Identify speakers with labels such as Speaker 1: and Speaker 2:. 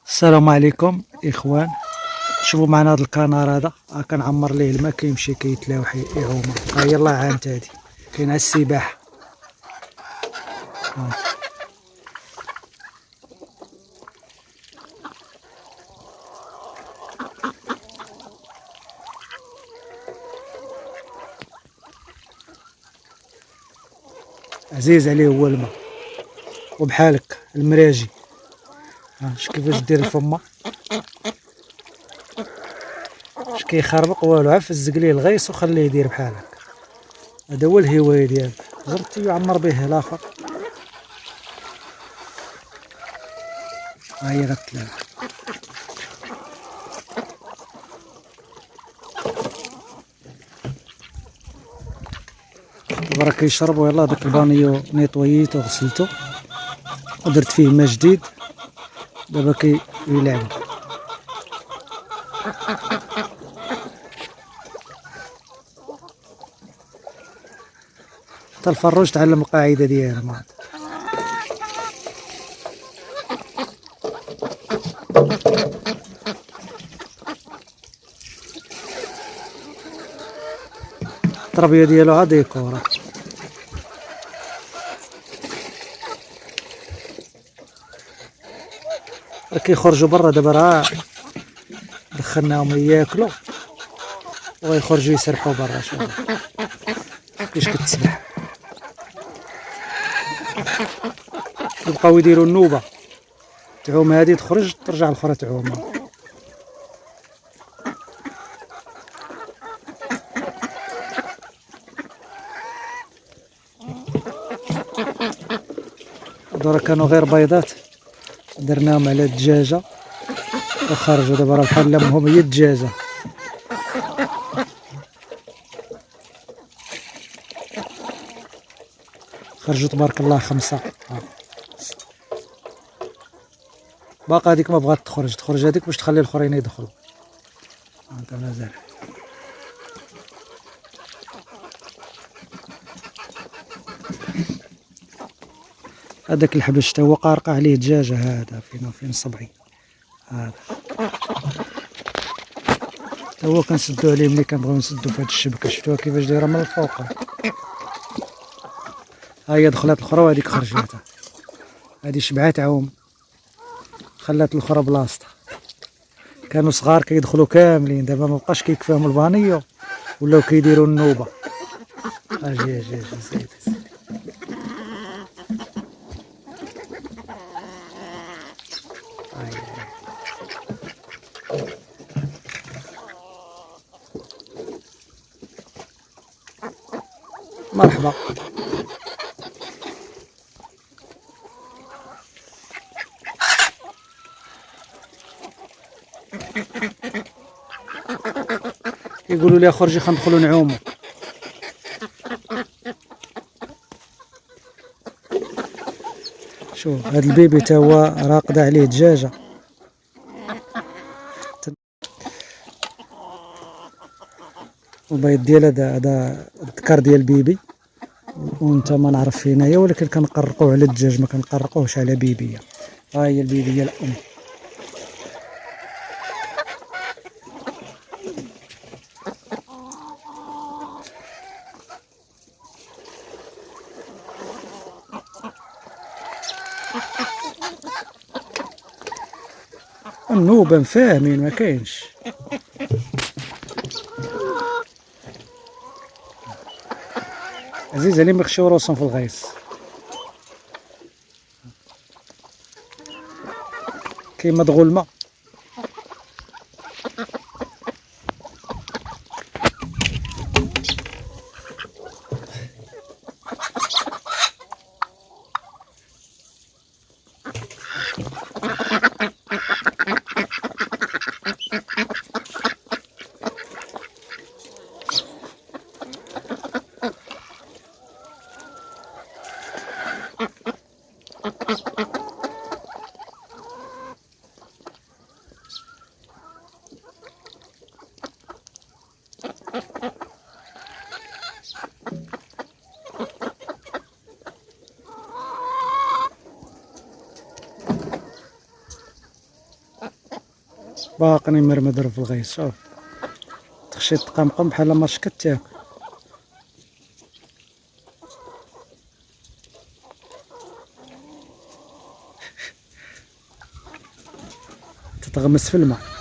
Speaker 1: السلام عليكم اخوان. شوفوا معنا هذا الكنار هذا كنعمر ليه الماء كيمشي كيتلاوح يعوم. ها هي الله عانت هادي كاين على السباحه. عزيز عليه هو الماء وبحالك المراجي. شوف كيفاش دير الفمه، اش كيخربق والو، عفزق ليه الغيص وخليه يدير بحال هكا. هذا هو الهوايه ديالك، جربتي يعمر به الاخر. ها هي غتلاوح. برا كيشرب. ويلا داك البانيو نيطوييتو غسلتو ودرت فيه ماء جديد، دابا كيلعب. حتى الفروج تعلم القاعده ديالها مات. التربيه ديالو ها ديكورا. كيخرجوا برا دابا، راه دخلناهم ياكلوا وغيخرجوا يسرحوا برا. شوف كيفاش كتسبح. يبقاو يديروا النوبه، تعوم هادي تخرج ترجع الاخرى تعوم. هادو كانوا غير بيضات درناهم على الدجاجه وخرجوا دابا، راه بحال لامهم هي الدجاجه. خرجوا تبارك الله 5. باقا هذيك ما بغات تخرج هذيك باش تخلي الاخرين يدخلوا. هذا مازال. هذاك الحبش حتى هو قارقه عليه دجاجه. هذا فين صبعي هذا حتى هو كنسدو عليه ملي كنبغيو نسدو في هاد الشبكه. شفتوها كيفاش دايره من الفوق. ها هي دخلات الاخرى وهذيك خرجت. هادي شبعات عوم خلات الاخرى بلاصتها. كانوا صغار كيدخلوا كاملين، دابا ما بقاش كيكفاهم البانيو ولاو كيديروا النوبه. اجي زيد. مرحبا. يقولوا لي خرجي خلينا ندخلوا نعوموا. شوف هاد البيبي تا هو راقده عليه دجاجه. البيض ديال هذا الذكر ديال البيبي، وانت ما نعرف فين هي، ولكن كنقرقوه على الدجاج ما كنقرقوهش على بيبيه. ها هي البيبيه الام. النوبه فاهمين ما كاينش. عزيز عليهم يخشيو روسهم في الغيص. كيما دغولمه. باقي مرمدر في الغيط. شوف تخشي تقمقم بحال ما شكت تاكل. تتغمس في الماء.